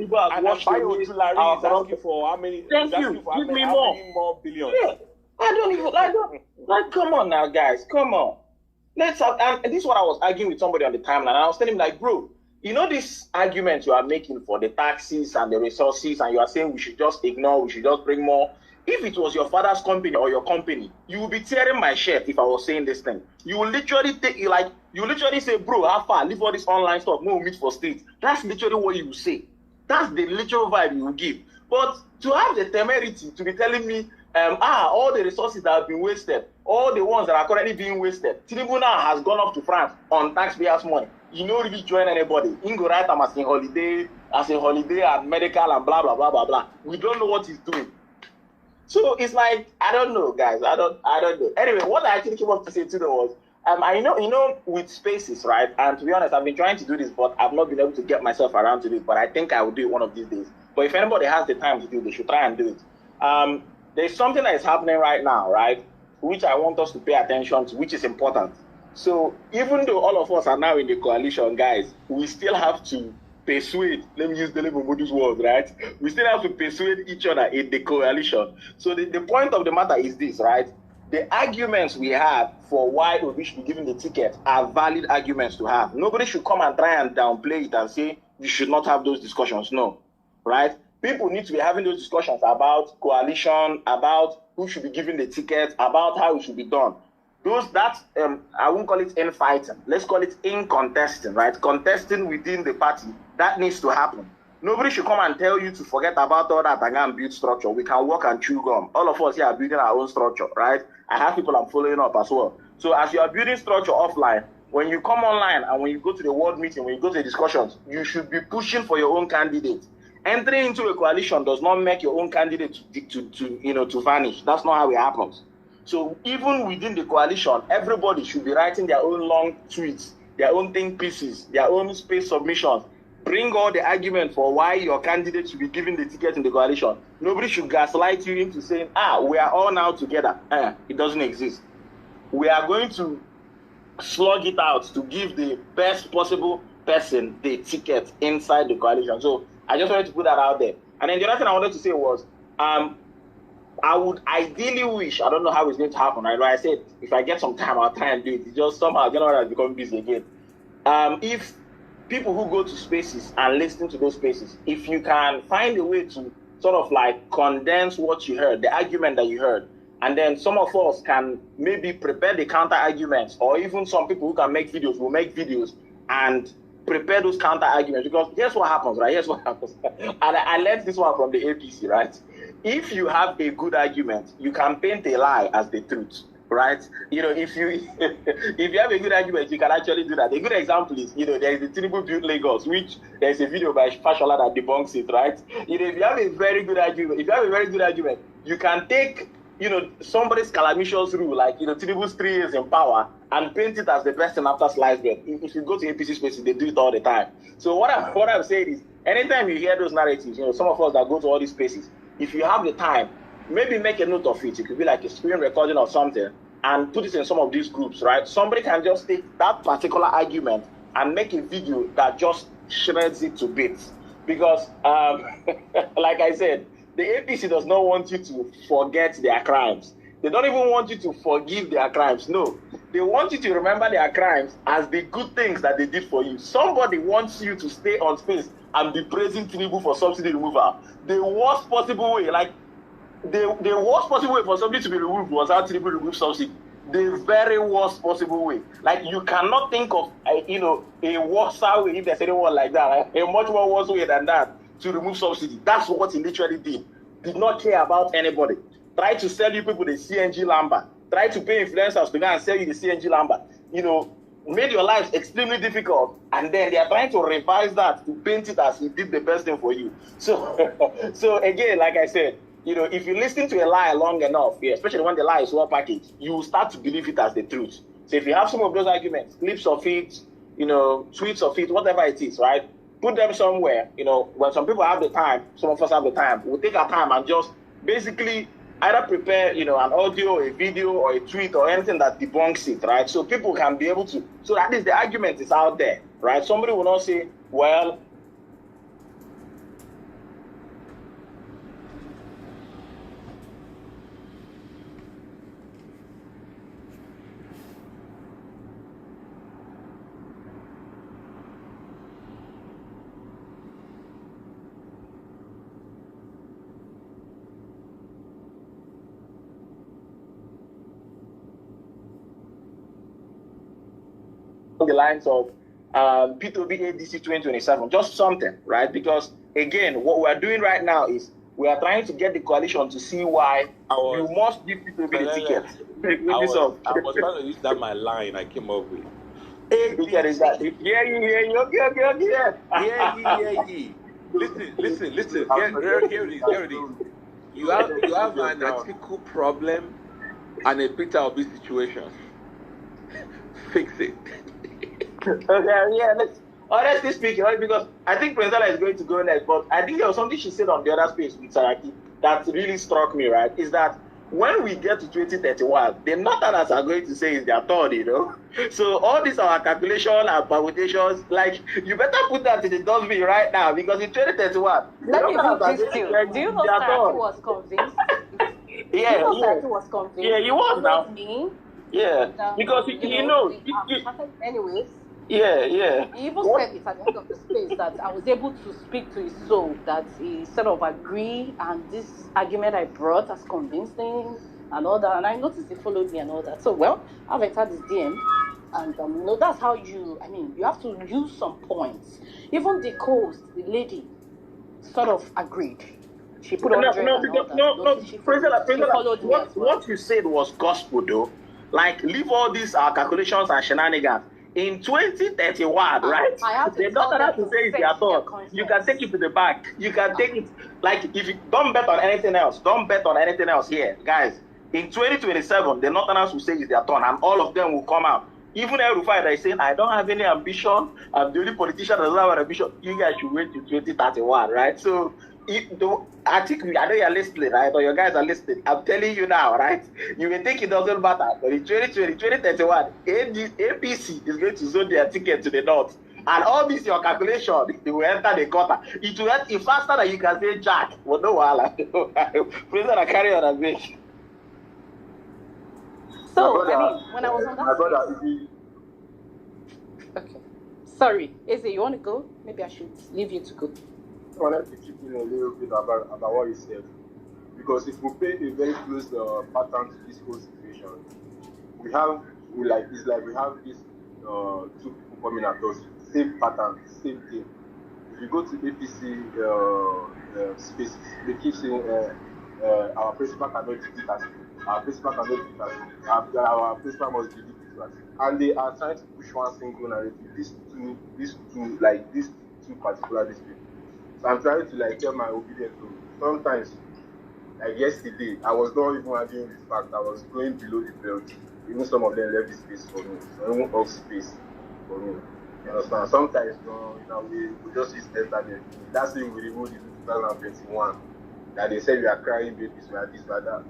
Tinubu has washed away our corruption. For how many? Thank you. Give me more. How many more billions? Yeah. I don't, come on now, guys. Come on. Let's have, and this is what I was arguing with somebody on the timeline. I was telling him, like, bro, you know this argument you are making for the taxes and the resources, and you are saying we should just ignore, we should just bring more. If it was your father's company or your company, you would be tearing my shirt if I was saying this thing. You will literally say, bro, how far? Leave all this online stuff. No, meet for street. That's literally what you will say. That's the literal vibe you will give. But to have the temerity to be telling me, all the resources that have been wasted, all the ones that are currently being wasted, Tinubu now has gone up to France on taxpayers' money. You don't really join anybody. You go right as a holiday and medical and blah, blah, blah, blah, blah. We don't know what he's doing. So it's like, I don't know, guys. I don't know. Anyway, what I actually came up to say to them was, I know with spaces, right? And to be honest, I've been trying to do this, but I've not been able to get myself around to it. But I think I will do it one of these days. But if anybody has the time to do it, they should try and do it. There's something that is happening right now, right? Which I want us to pay attention to, which is important. So even though all of us are now in the coalition, guys, we still have to persuade, let me use the label Modu's words, right? We still have to persuade each other in the coalition. So the point of the matter is this, right? The arguments we have for why we should be given the ticket are valid arguments to have. Nobody should come and try and downplay it and say you should not have those discussions. No, right? People need to be having those discussions about coalition, about who should be given the ticket, about how it should be done. I won't call it infighting. Let's call it in-contesting, right? Contesting within the party. That needs to happen. Nobody should come and tell you to forget about all that and go and build structure. We can work and chew gum. All of us here are building our own structure, right? I have people I'm following up as well. So as you are building structure offline, when you come online and when you go to the ward meeting, when you go to the discussions, you should be pushing for your own candidate. Entering into a coalition does not make your own candidate to vanish. That's not how it happens. So even within the coalition, everybody should be writing their own long tweets, their own think pieces, their own space submissions. Bring all the argument for why your candidate should be given the ticket in the coalition. Nobody should gaslight you into saying, we are all now together. It doesn't exist. We are going to slug it out to give the best possible person the ticket inside the coalition. So I just wanted to put that out there. And then the other thing I wanted to say was, I would ideally wish, I don't know how it's going to happen, right? Like I said, if I get some time, I'll try and do it. It's just somehow January has become busy again. If people who go to spaces and listen to those spaces, if you can find a way to sort of like condense what you heard, the argument that you heard, and then some of us can maybe prepare the counter arguments, or even some people who can make videos will make videos and prepare those counter arguments. Because here's what happens, right? Here's what happens. And I learned this one from the APC, right? If you have a good argument, you can paint a lie as the truth, right? If you have a good argument, you can actually do that. A good example is, there is the Tinubu built Lagos, which there's a video by Fashola that debunks it, right? If you have a very good argument, you can take, somebody's calamitious rule, like, Tinubu's 3 years in power, and paint it as the best thing after sliced bread. If you go to APC spaces, they do it all the time. So what I'm saying is, anytime you hear those narratives, some of us that go to all these spaces, if you have the time, maybe make a note of it. It could be like a screen recording or something, and put it in some of these groups, right? Somebody can just take that particular argument and make a video that just shreds it to bits. Because, like I said, the APC does not want you to forget their crimes. They don't even want you to forgive their crimes. No, they want you to remember their crimes as the good things that they did for you. Somebody wants you to stay on space and be praising Tinubu for subsidy removal. The worst possible way, like the worst possible way for somebody to be removed was how Tinubu removed subsidy. The very worst possible way. Like, you cannot think of a worse way, if there's anyone like that, right? A much more worse way than that to remove subsidy. That's what he literally did. Did not care about anybody. Try to sell you people the CNG Lambert. Try to pay influencers to go and sell you the CNG Lambert. Made your lives extremely difficult, and then they are trying to revise that to paint it as he did the best thing for you. So again, like I said, if you listen to a lie long enough, especially when the lie is well packaged, you will start to believe it as the truth. So if you have some of those arguments, clips of it, tweets of it, whatever it is, right? Put them somewhere. When some people have the time, some of us have the time, we'll take our time and just basically either prepare, an audio, a video, or a tweet, or anything that debunks it, right? So people can be able to, so at least the argument is out there, right? Somebody will not say, well, the lines of P2B ADC 2027, just something, right? Because again, what we're doing right now is we are trying to get the coalition to see why you must give P2B the ticket. I was trying to use that my line I came up with. Ticket is that? Yeah. Listen. Here it is. You have an Atiku problem and a Peter Obi situation. Fix it. Okay, yeah. Honestly speaking, right, because I think Princella is going to go next, but I think there was something she said on the other space with Saraki that really struck me, right? Is that when we get to 2031, the Northerners are going to say it's their turn, you know? So all these our calculation and permutations, like, you better put that in the dustbin right now, because in 2031, let me put this to you. Do you know Saraki was convinced? Saraki was convinced? Yeah, he was now. Me. Yeah, because he knows. Anyways. Yeah. He even said it at the end of the space that I was able to speak to his soul, that he sort of agreed, and this argument I brought has convinced him and all that. And I noticed he followed me and all that. So, well, I've entered his DM, and that's how you have to use some points. Even the lady, sort of agreed. She put on what you said was gospel, though. Like, leave all these calculations and shenanigans. In 2031, right? They don't have to say it's their thought. You can take it to the bank. You can take it. Like, if you don't bet on anything else, don't bet on anything else here, guys. In 2027, the Northerners will say it's their turn, and all of them will come out. Even El Rufai that is saying, I don't have any ambition. I'm the only politician that doesn't have an ambition. You guys should wait till 2031, right? So, I think I know you're listening, right? Or your guys are listening. I'm telling you now, right? You may think it doesn't matter, but in 2031, APC is going to zone their ticket to the north. And all this, your calculation, they will enter the quarter. It will enter faster than you can say Jack. Well, no, please don't carry on a bit. So, when I was on that okay. Sorry, Eze, you want to go? Maybe I should leave you to go. I wanted to chip in a little bit about what you said, because if we pay a very close pattern to this whole situation, we have these two people coming at us, same pattern, same thing. If you go to APC spaces, they keep saying our principal cannot do that, our principal cannot do that, our principal must be that, and they are trying to push one single narrative. These two particular disputes. So I'm trying to tell my opinion to sometimes, like yesterday, I was not even arguing this fact. I was going below the belt. Even some of them left the space for me. Some even off space for me. You understand? Sometimes, we just use that. That's thing we removed in 2021. That they said we are crying babies, we are this, we are that.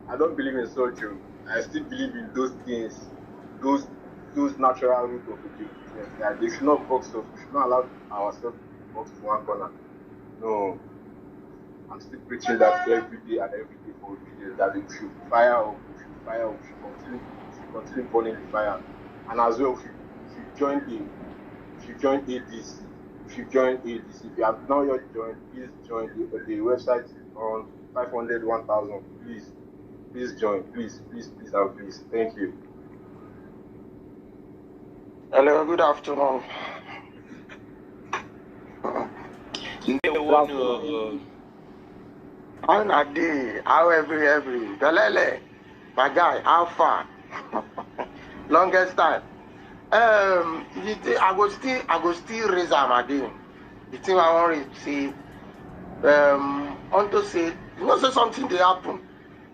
I don't believe in surgery. I still believe in those things, those natural root of the that they should not box us. We should not allow ourselves to box to one corner. No. I'm still preaching that every day for obedience, that we should fire up, we should continue burning the fire. And as well, if you join ADC, if you have not yet joined, please join the website on 500, 1,000. Please join. Please, and please. Thank you. Hello, good afternoon. How Nadi? How every Galele, my guy, how far? Longest time. I go still raise am again. The thing I want to say, want to say, say something they happen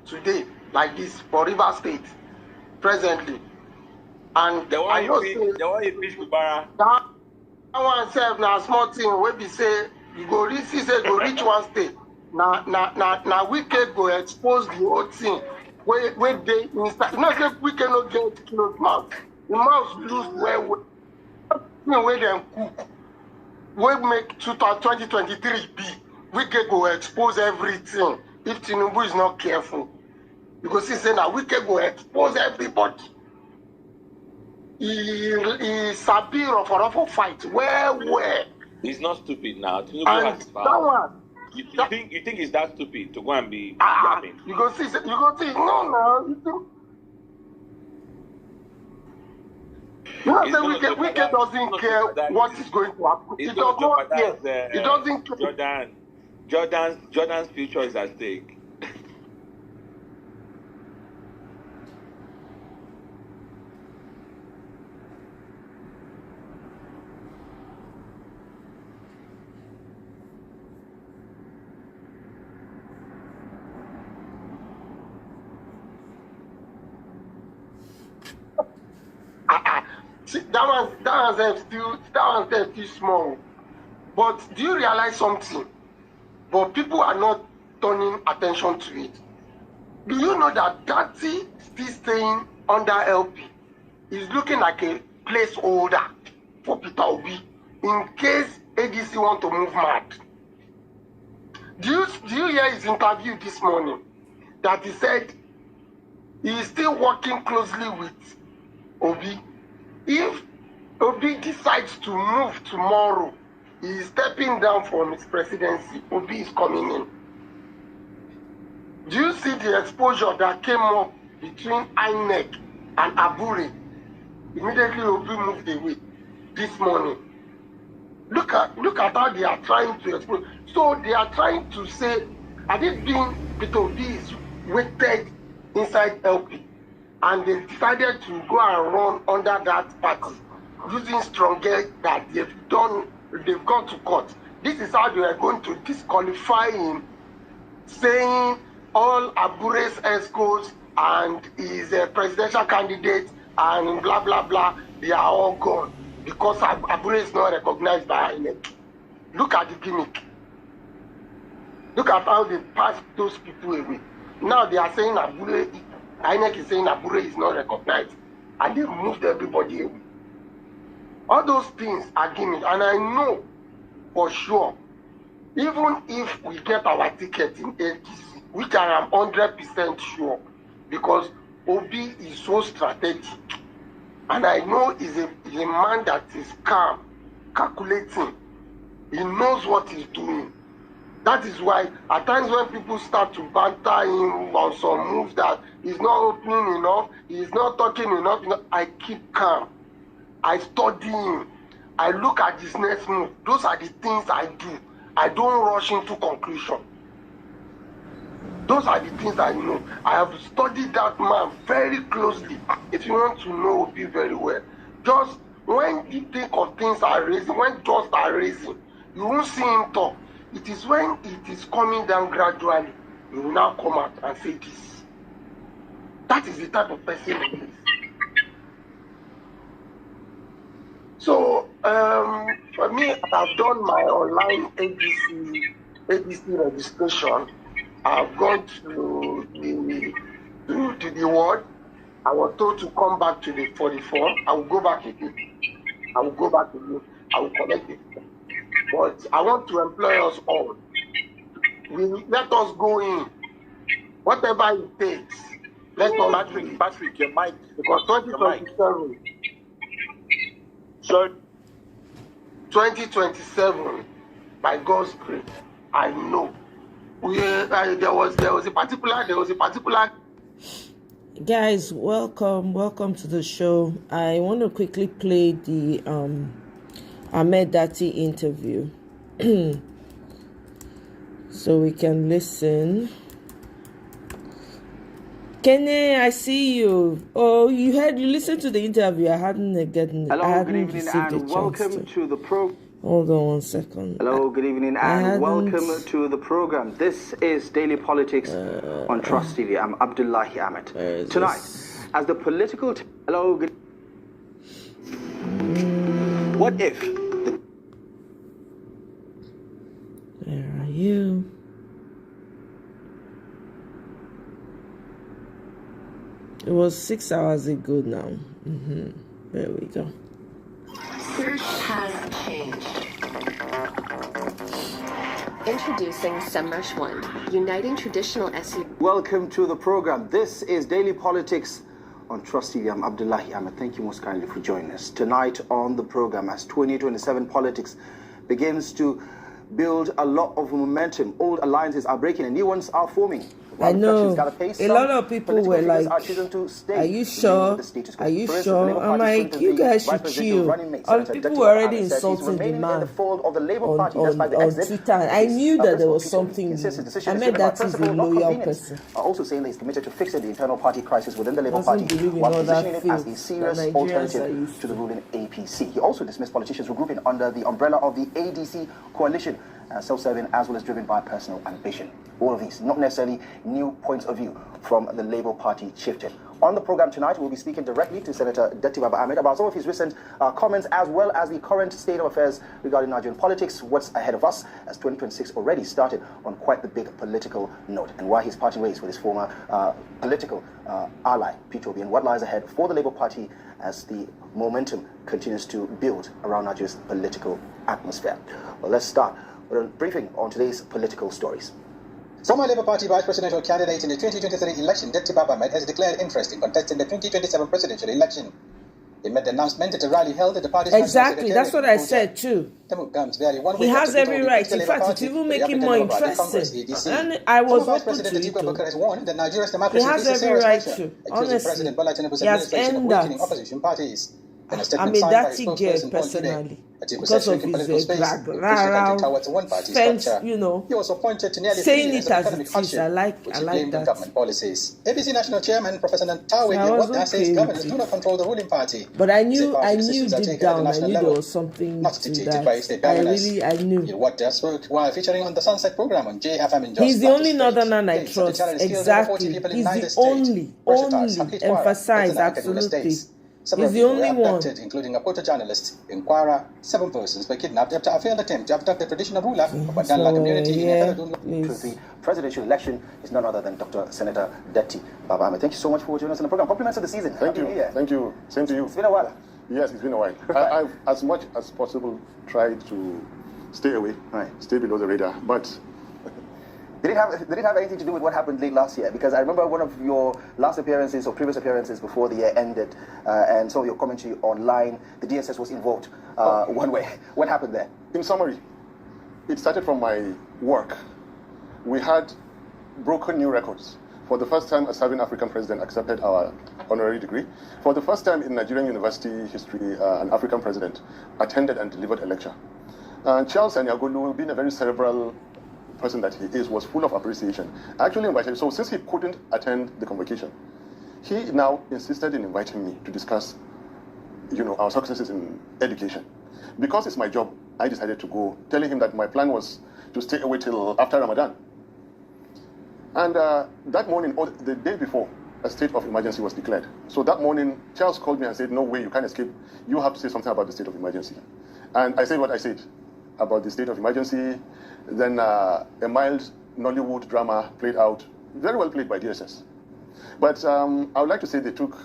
today like this for River State presently, and I know say the one you fish with Bara. That one self na small thing wey be say you go reach one state. Now Wicked go expose the whole thing. Where they inside. You know, say Wicked no get close mouth. The mouth lose where them cook. We make 2023 be. Wicked go expose everything. If Tinubu is not careful, because he say now Wicked go expose everybody. He Sabir for fight. Where? He's not stupid now. Tinubu and has that one. You think he's that stupid to go and be yapping? You go see. No. No, the wicked doesn't care what is going to happen. It does not care. It doesn't care. Jordan's future is at stake. See, that one's still small. But do you realize something? But people are not turning attention to it. Do you know that Datti still staying under LP is looking like a placeholder for Peter Obi in case ADC want to move mad? Do you hear his interview this morning that he said he is still working closely with Obi? If Obi decides to move tomorrow, he is stepping down from his presidency. Obi is coming in. Do you see the exposure that came up between INEC and Abure? Immediately Obi moved away this morning. Look at how they are trying to expose. So they are trying to say, had it been Peter Obi is weighted inside LP, and they decided to go and run under that party using stronger that they've gone to court. This is how they are going to disqualify him, saying all Abure's escorts and his presidential candidate and blah blah blah, they are all gone because Abure is not recognized by INEC. Look at the gimmick. Look at how they passed those people away. Now they are saying INEC is saying Abure is not recognized, and they moved everybody away. All those things are gimmicks, and I know for sure, even if we get our ticket in ADC, which I am 100% sure, because Obi is so strategic, and I know he's a man that is calm, calculating. He knows what he's doing. That is why at times when people start to banter him on some moves that he's not opening enough, he's not talking enough, I keep calm. I study him. I look at his next move. Those are the things I do. I don't rush into conclusion. Those are the things I know. I have studied that man very closely. If you want to know Obi very well, just when you think of things are raising, when dust are raising, you won't see him talk. It is when it is coming down gradually, you will now come out and say this. That is the type of person he is. So, for me, I've done my online ABC registration. I've gone to the ward. I was told to come back to the 44. I will go back again. I will collect it. But I want to employ us all. Let us go in. Whatever it takes. Let us Patrick, your mic. Because 2027. So 2027, by God's grace, I know. There was a particular. Guys, welcome to the show. I want to quickly play the Ahmed Datti interview, so we can listen. Kenny, I see you. Oh, you listened to the interview. I hadn't gotten. Hello, good evening, and welcome to the program. Hold on 1 second. Hello, good evening, and welcome to the program. This is Daily Politics on Trust TV. I'm Abdullahi Ahmed. Tonight, as the political. Hello, good. What if? Where are you? It was 6 hours ago now. There we go. Search has changed. Introducing Semrush One, uniting traditional SEO. Welcome to the program. This is Daily Politics on Trust TV. I'm Abdullahi Ahmed. Thank you most kindly for joining us. Tonight on the program, as 2027 politics begins to build a lot of momentum, old alliances are breaking and new ones are forming. I know a lot of people were like, are you sure? Are you sure? I'm like, you guys should chill. All people were already insulting the man on Twitter. I knew that there was something. Ahmed Datti is a loyal person. Also saying that he's committed to fixing the internal party crisis within the Labour Party, while positioning it as a serious alternative to the ruling APC. He also dismissed politicians regrouping under the umbrella of the ADC coalition, self-serving as well as driven by personal ambition. All of these, not necessarily new points of view from the Labour Party chieftain. On the program tonight, we'll be speaking directly to Senator Datti Ahmed about some of his recent comments, as well as the current state of affairs regarding Nigerian politics, what's ahead of us, as 2026 already started on quite the big political note, and why he's parting ways with his former political ally, Peter Obi, and what lies ahead for the Labour Party as the momentum continues to build around Nigeria's political atmosphere. Well, let's start with a briefing on today's political stories. Former Labour Party vice presidential candidate in the 2023 election, Datti Ahmed, has declared interest in contesting the 2027 presidential election. He made the announcement at a rally held at the party's exactly. That's what I said too. He has every right. In fact, it even make him more interesting. And I was open to it. He has every right to. Honestly, he has earned that. I'm a Datti girl personally because of his fence, you know, saying it as it is. I like that. Government policies. ABC National Chairman Professor Nantawe says governors do not control the ruling party. But I knew deep down, I knew there was something to that. I knew. What just spoke while featuring on the Sunset program on JFM in He's the only northerner I trust. Exactly. He's the only emphasize absolutely. He's the only one. Including a photo journalist, Inquirer, 7 persons were kidnapped after a failed attempt to abduct the traditional ruler of the Badala community in the presidential election is none other than Dr. Senator Datti Ahmed. Thank you so much for joining us in the program. Compliments of the season. Thank you. Thank you. Same to you. It's been a while. Yes, it's been a while. I've, as much as possible, tried to stay away, stay below the radar, but... Did it have anything to do with what happened late last year? Because I remember one of your last appearances or previous appearances before the year ended, and some of your commentary online, the DSS was involved one way. What happened there? In summary, it started from my work. We had broken new records. For the first time, a serving African president accepted our honorary degree. For the first time in Nigerian university history, an African president attended and delivered a lecture. Charles Anyagolu, being a very cerebral person that he is, was full of appreciation. I actually invited him. So since he couldn't attend the convocation, he now insisted in inviting me to discuss, our successes in education. Because it's my job, I decided to go, telling him that my plan was to stay away till after Ramadan. And that morning, or the day before, a state of emergency was declared. So that morning, Charles called me and said, no way, you can't escape. You have to say something about the state of emergency. And I said what I said about the state of emergency. Then a mild Nollywood drama played out, very well played by DSS. But I would like to say they took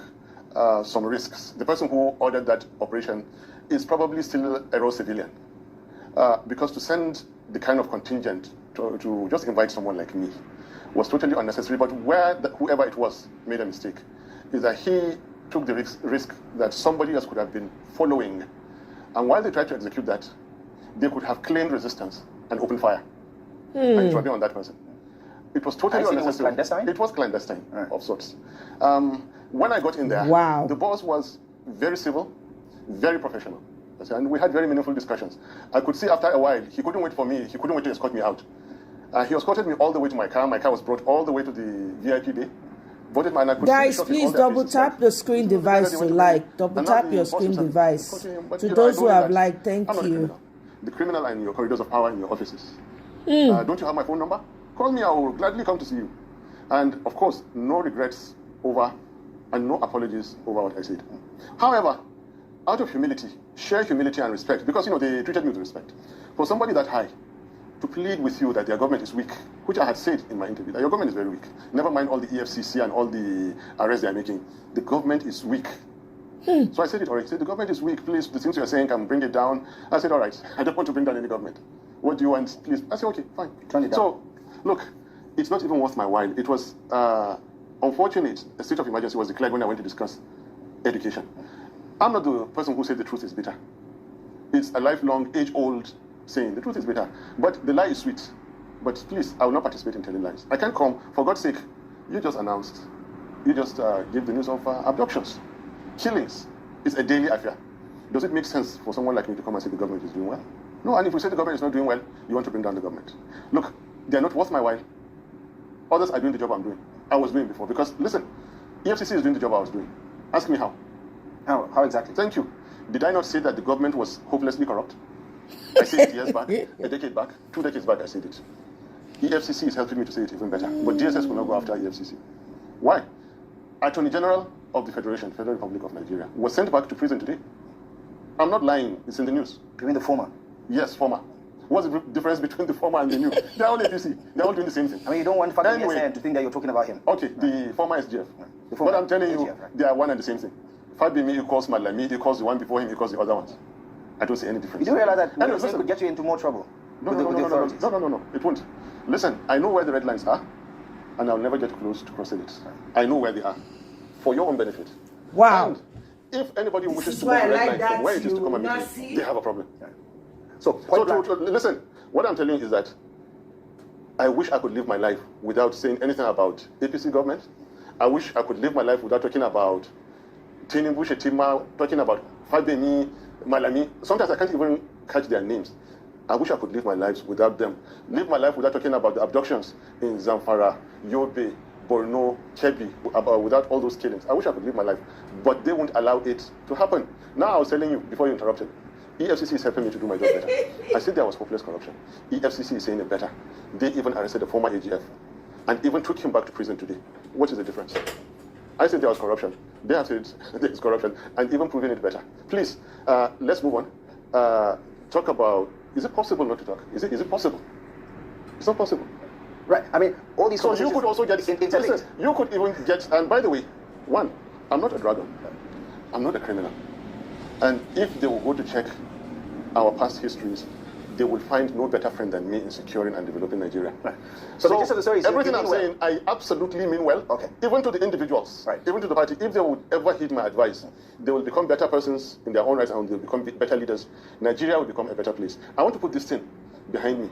some risks. The person who ordered that operation is probably still a raw civilian. Because to send the kind of contingent to just invite someone like me was totally unnecessary. But whoever it was made a mistake, is that he took the risk that somebody else could have been following. And while they tried to execute that, they could have claimed resistance and opened fire. And it would be on that person. It was totally unnecessary. It was clandestine of sorts. When I got in there, the boss was very civil, very professional. And we had very meaningful discussions. I could see after a while, he couldn't wait for me. He couldn't wait to escort me out. He escorted me all the way to my car. My car was brought all the way to the VIP bay. Guys, please double tap the screen device to like. Double tap your screen device. To those who have liked, thank you. The criminal and your corridors of power in your offices. Don't you have my phone number? Call me, I will gladly come to see you. And of course, no regrets over and no apologies over what I said. However, out of humility, share humility and respect, because they treated me with respect. For somebody that high to plead with you that their government is weak, which I had said in my interview, that your government is very weak. Never mind all the EFCC and all the arrests they are making. The government is weak. So I said it already. I said, the government is weak, please, the things you are saying can bring it down. I said, all right, I don't want to bring down any government. What do you want, please? I said, okay, fine. Turn it down. So, look, it's not even worth my while. It was unfortunate a state of emergency was declared when I went to discuss education. I'm not the person who said the truth is bitter. It's a lifelong, age-old saying, the truth is bitter. But the lie is sweet. But please, I will not participate in telling lies. I can't come. For God's sake, you just announced, you just gave the news of abductions, killings. It's a daily affair. Does it make sense for someone like me to come and say the government is doing well? No, and if we say the government is not doing well, you want to bring down the government. Look, they are not worth my while. Others are doing the job I'm doing. I was doing before. Because, listen, EFCC is doing the job I was doing. Ask me how. How exactly? Thank you. Did I not say that the government was hopelessly corrupt? I said it years back, a decade back, 2 decades back I said it. EFCC is helping me to say it even better. But DSS will not go after EFCC. Why? Attorney General of the Federal Republic of Nigeria, was sent back to prison today. I'm not lying. It's in the news. You mean the former? Yes, former. What's the difference between the former and the new? They're all APC. They're all doing the same thing. I mean, you don't want anyway, to think that you're talking about him. Okay, the former SGF. But I'm telling you, right, they are one and the same thing. Fabimi equals Malami equals the one before him equals the other ones. I don't see any difference. You do realize that anyway, could get you into more trouble? No, it won't. Listen, I know where the red lines are, and I'll never get close to crossing it. I know where they are, for your own benefit. Wow. And if anybody wishes to move the red line from where it is to come and meet me, they have a problem. So listen, what I'm telling you is that I wish I could live my life without saying anything about APC government. I wish I could live my life without talking about Tinubu, Shetima, talking about Fabemi, Malami. Sometimes I can't even catch their names. I wish I could live my lives without them. Live my life without talking about the abductions in Zamfara, Yobe, Borno, Kebbi, without all those killings. I wish I could live my life, but they won't allow it to happen. Now I was telling you, before you interrupted, EFCC is helping me to do my job better. I said there was hopeless corruption. EFCC is saying it better. They even arrested the former AGF and even took him back to prison today. What is the difference? I said there was corruption. They have said there is corruption and even proving it better. Please, let's move on. Talk about, is it possible not to talk? Is it possible? It's not possible. Right. I mean, all these. So you could also get listen, you could even get. And by the way, one, I'm not a dragon. I'm not a criminal. And if they will go to check our past histories, they will find no better friend than me in securing and developing Nigeria. Right. So the gist of the story is everything I'm saying, I absolutely mean well. Okay. Even to the individuals, right, even to the party, if they would ever heed my advice, they will become better persons in their own rights and they'll become better leaders. Nigeria will become a better place. I want to put this thing behind me.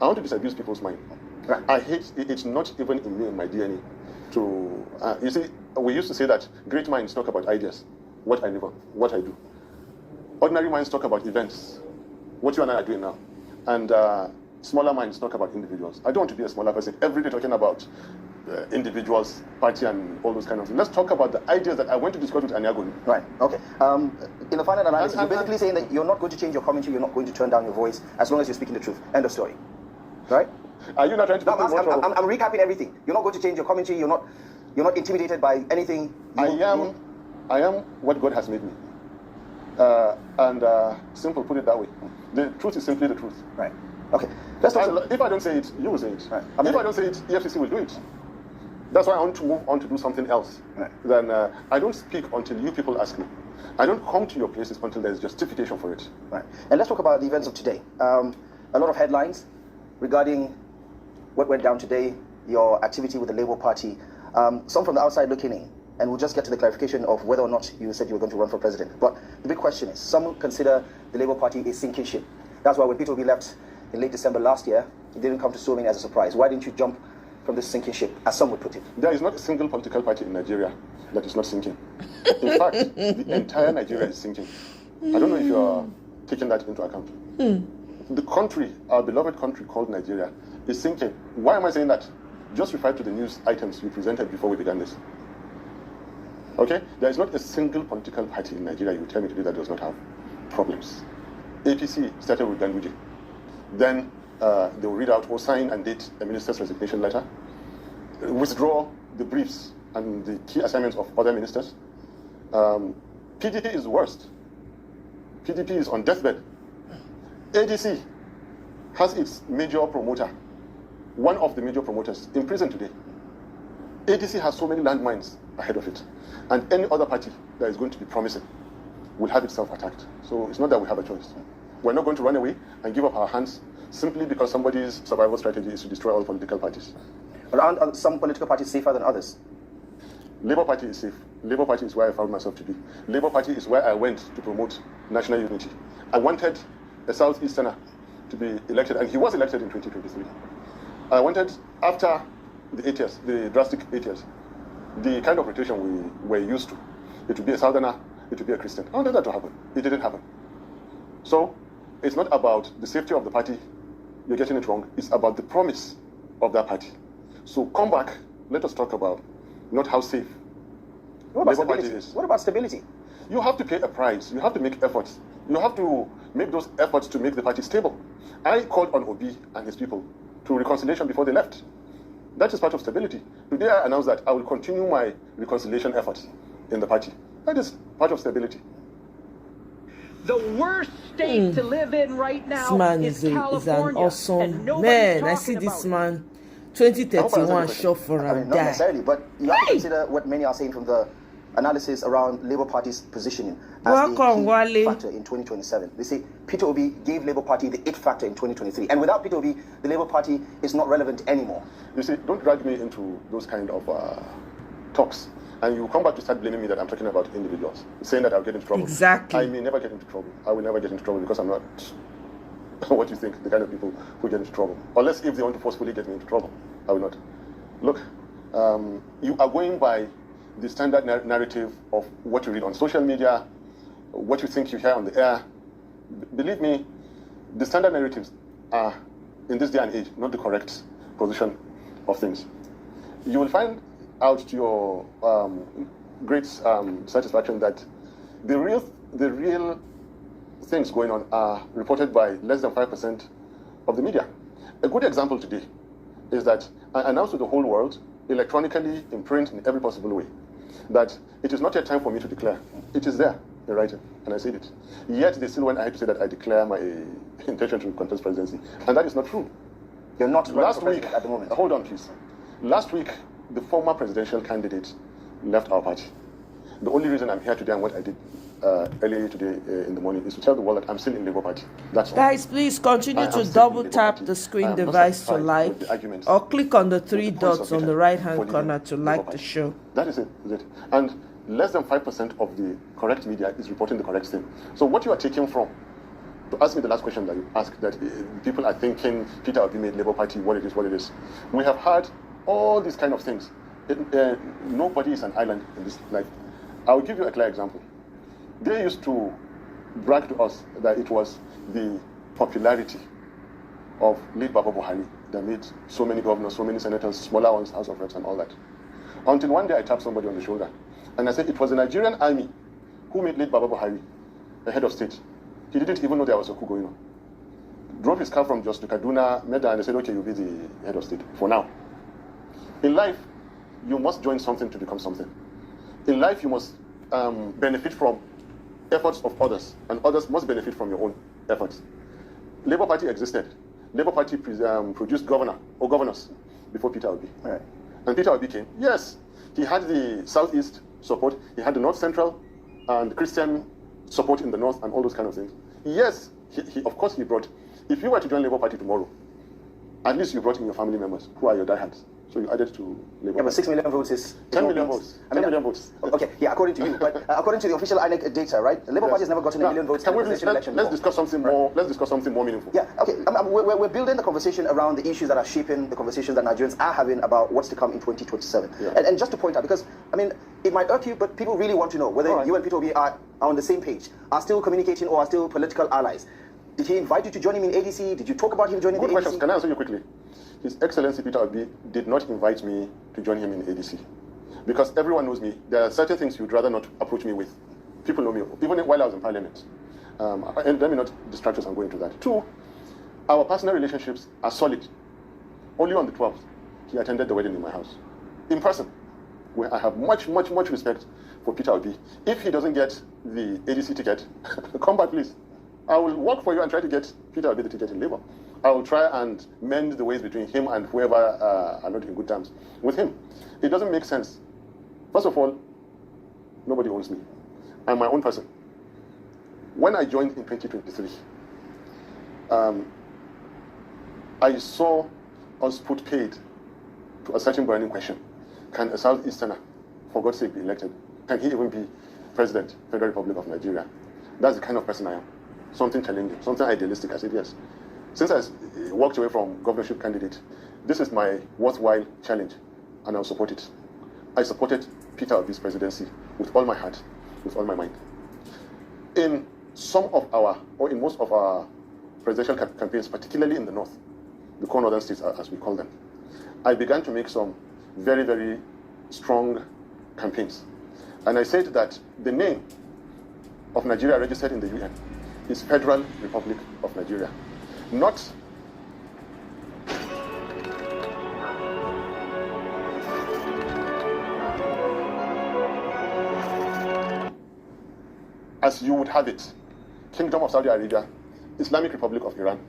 I want to disabuse people's mind. Right. I hate it's not even in me, in my DNA. To you see, we used to say that great minds talk about ideas, what I live on, what I do. Ordinary minds talk about events, what you and I are doing now, and smaller minds talk about individuals. I don't want to be a smaller person every day talking about individuals, party, and all those kind of things. Let's talk about the ideas that I went to discuss with Anyago. Right. Okay. In the final analysis, you're basically saying that you're not going to change your commentary, you're not going to turn down your voice as long as you're speaking the truth. End of story. Right? Are you not trying to? No, I'm recapping everything. You're not going to change your commentary. You're not intimidated by anything. I am what God has made me. Simple, put it that way. The truth is simply the truth. Right. Okay. Let's talk. If I don't say it, you will say it. Right. If I don't say it, EFCC will do it. That's why I want to move on to do something else. Right. Then I don't speak until you people ask me. I don't come to your places until there's justification for it. Right. And let's talk about the events of today. A lot of headlines regarding what went down today, your activity with the Labour Party, some from the outside looking in, and we'll just get to the clarification of whether or not you said you were going to run for president. But the big question is, some consider the Labour Party a sinking ship. That's why when Peter Obi left in late December last year, it didn't come to Sowing as a surprise. Why didn't you jump from this sinking ship, as some would put it? There is not a single political party in Nigeria that is not sinking. In fact, the entire Nigeria is sinking. I don't know if you are taking that into account. The country, our beloved country called Nigeria, is sinking. Why am I saying that? Just refer to the news items you presented before we began this. Okay? There is not a single political party in Nigeria, you will tell me today, that does not have problems. APC started with Ganduje. Then they will read out or sign and date a minister's resignation letter, withdraw the briefs and the key assignments of other ministers. PDP is the worst. PDP is on deathbed. ADC has its major promoter, one of the major promoters, in prison today. ADC has so many landmines ahead of it. And any other party that is going to be promising will have itself attacked. So it's not that we have a choice. We're not going to run away and give up our hands simply because somebody's survival strategy is to destroy all political parties. But aren't some political parties safer than others? Labour Party is safe. Labour Party is where I found myself to be. Labour Party is where I went to promote national unity. I wanted a Southeasterner to be elected, and he was elected in 2023. I wanted, after the 8 years, the drastic 8 years, the kind of rotation we were used to, it would be a Southerner, it would be a Christian. I wanted that to happen. It didn't happen. So it's not about the safety of the party, you're getting it wrong. It's about the promise of that party. So come back, let us talk about not how safe What about Labour Party stability? is. What about stability? You have to pay a price. You have to make efforts. You have to make those efforts to make the party stable. I called on Obi and his people to reconciliation before they left. That is part of stability. Today I announced that I will continue my reconciliation efforts in the party. That is part of stability. The worst state to live in right now This man is is California. an awesome and man. I see this man. 2031 shot for I mean, him. not necessarily, but you have to consider what many are saying from the analysis around Labour Party's positioning as a key factor in 2027. They say Peter Obi gave Labour Party the it factor in 2023, and without Peter Obi, the Labour Party is not relevant anymore. You see, don't drag me into those kind of talks. And you come back to start blaming me that I'm talking about individuals, saying that I'll get into trouble. Exactly. I may never get into trouble. I will never get into trouble because I'm not what you think, the kind of people who get into trouble. Unless if they want to forcefully get me into trouble, I will not. Look, you are going by the standard narrative of what you read on social media, what you think you hear on the air. Believe me, the standard narratives are, in this day and age, not the correct position of things. You will find out to your great satisfaction that the real things going on are reported by less than 5% of the media. A good example today is that I announced to the whole world, electronically, in print, in every possible way, that it is not yet time for me to declare. It is there in writing, and I said it. Yet they still went ahead to say that I declare my intention to contest presidency, and that is not true. You're not last week at the moment. Hold on, please. Last week, the former presidential candidate left our party. The only reason I'm here today and what I did earlier today in the morning is to tell the world that I'm still in Labour Party. That's all. Guys, please continue to double tap the screen device to like, or click on the three dots on the right hand corner to like the show. That is it. And less than 5% of the correct media is reporting the correct thing. So what you are taking from, to ask me the last question that you asked, that people are thinking Peter Obi made Labour Party what it is. We have had all these kind of things. Nobody is an island in this life. I'll give you a clear example. They used to brag to us that it was the popularity of late Baba Buhari that made so many governors, so many senators, smaller ones, House of Reps and all that. Until one day I tapped somebody on the shoulder and I said it was the Nigerian army who made late Baba Buhari the head of state. He didn't even know there was a coup going on. Drove his car from Jos to Kaduna, met her and they said, okay, you'll be the head of state for now. In life, you must join something to become something. In life, you must benefit from efforts of others, and others must benefit from your own efforts. Labour Party existed. Labour Party produced governor or governors before Peter Obi. Right. And Peter Obi came. Yes, he had the Southeast support, he had the North Central and Christian support in the North and all those kind of things. Yes, he of course he brought, if you were to join Labour Party tomorrow, at least you brought in your family members who are your diehards. So you added to Labour. Yeah, but 6 million votes is 10 million votes. 10 million votes. Okay, yeah, according to you, but according to the official INEC data, right? The Labour Party has never gotten a million votes in the presidential election. Let's discuss something more. Let's discuss something more meaningful. Yeah, okay. We're building the conversation around the issues that are shaping the conversations that Nigerians are having about what's to come in 2027. Yeah. And just to point out, because I mean, it might irk you, but people really want to know whether you and Peter Obi are on the same page, are still communicating, or are still political allies. Did he invite you to join him in ADC? Did you talk about him joining the ADC? Questions. Can I answer you quickly? His Excellency Peter Obi did not invite me to join him in ADC. Because everyone knows me. There are certain things you'd rather not approach me with. People know me, even while I was in Parliament. And let me not distract us and go into that. 2, our personal relationships are solid. Only on the 12th, he attended the wedding in my house. In person. Where I have much respect for Peter Obi. If he doesn't get the ADC ticket, come back please. I will work for you and try to get Peter Obi the ticket in Labour. I will try and mend the ways between him and whoever are not in good terms with him. It doesn't make sense. First of all, nobody owns me. I'm my own person. When I joined in 2023, I saw us put paid to a certain burning question. Can a Southeasterner, for God's sake, be elected? Can he even be president, Federal Republic of Nigeria? That's the kind of person I am. Something challenging, something idealistic. I said yes. Since I walked away from governorship candidate, this is my worthwhile challenge, and I'll support it. I supported Peter Obi's presidency with all my heart, with all my mind. In most of our presidential campaigns, particularly in the north, the core northern states, as we call them, I began to make some very, very strong campaigns. And I said that the name of Nigeria registered in the UN is Federal Republic of Nigeria, not as you would have it, Kingdom of Saudi Arabia, Islamic Republic of Iran,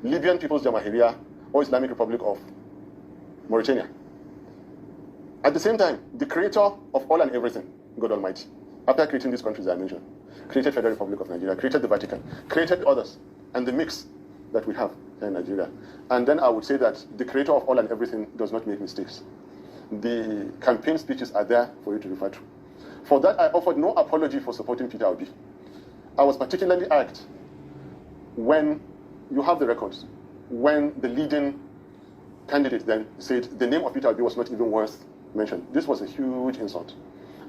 Libyan People's Jamahiriya, or Islamic Republic of Mauritania. At the same time, the creator of all and everything, God Almighty, after creating these countries I mentioned, created Federal Republic of Nigeria, created the Vatican, created others, and the mix that we have here in Nigeria. And then I would say that the creator of all and everything does not make mistakes. The campaign speeches are there for you to refer to. For that, I offered no apology for supporting Peter Obi. I was particularly irked when you have the records, when the leading candidate then said the name of Peter Obi was not even worth mention. This was a huge insult.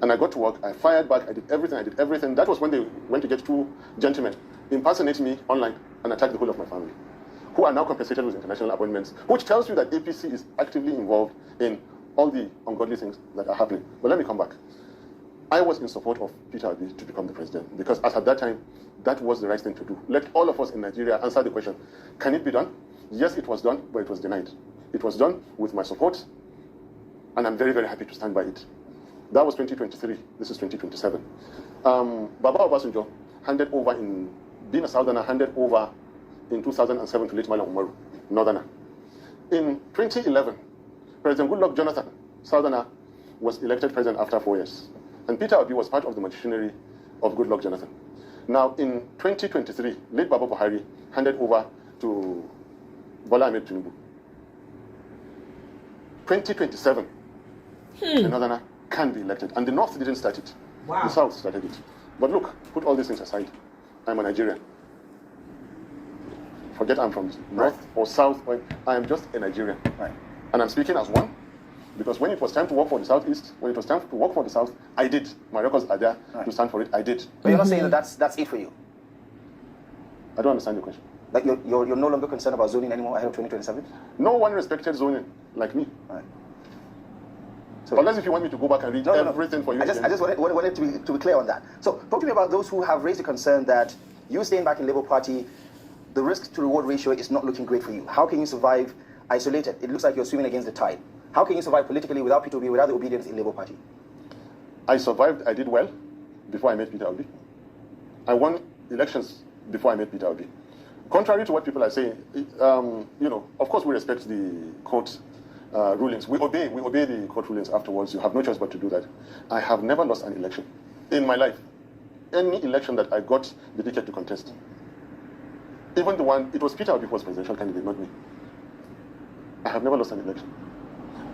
And I got to work, I fired back, I did everything. That was when they went to get two gentlemen, impersonate me online and attack the whole of my family, who are now compensated with international appointments, which tells you that APC is actively involved in all the ungodly things that are happening. But let me come back. I was in support of Peter Obi to become the president because at that time, that was the right thing to do. Let all of us in Nigeria answer the question, can it be done? Yes, it was done, but it was denied. It was done with my support, and I'm very, very happy to stand by it. That was 2023. This is 2027. Baba Obasanjo handed over being a Southerner, handed over in 2007 to late Malam Umaru, Northerner. In 2011, President Goodluck Jonathan, Southerner, was elected president after 4 years. And Peter Obi was part of the machinery of Goodluck Jonathan. Now, in 2023, late Baba Buhari handed over to Bola Ahmed Tinubu. 2027, the Northerner can be elected. And the North didn't start it. Wow. The South started it. But look, put all these things aside. I'm a Nigerian. Forget I'm from North or South. I am just a Nigerian. Right. And I'm speaking as one. Because when it was time to work for the Southeast, when it was time to work for the South, I did. My records are there to stand for it. I did. But you're not saying that that's it for you? I don't understand your question. Like you're no longer concerned about zoning anymore ahead of 2027? No one respected zoning like me. Right. So, unless if you want me to go back and read everything for you. I just wanted to be clear on that. So talk to me about those who have raised the concern that you staying back in Labour Party, the risk to reward ratio is not looking great for you. How can you survive isolated? It looks like you're swimming against the tide. How can you survive politically without Peter Obi, without the obedience in Labour Party? I survived, I did well before I met Peter Obi. I won elections before I met Peter Obi. Contrary to what people are saying, of course we respect the court rulings. We obey the court rulings afterwards. You have no choice but to do that. I have never lost an election in my life. Any election that I got the ticket to contest. Even the one, it was Peter Obi who was presidential candidate, not me. I have never lost an election.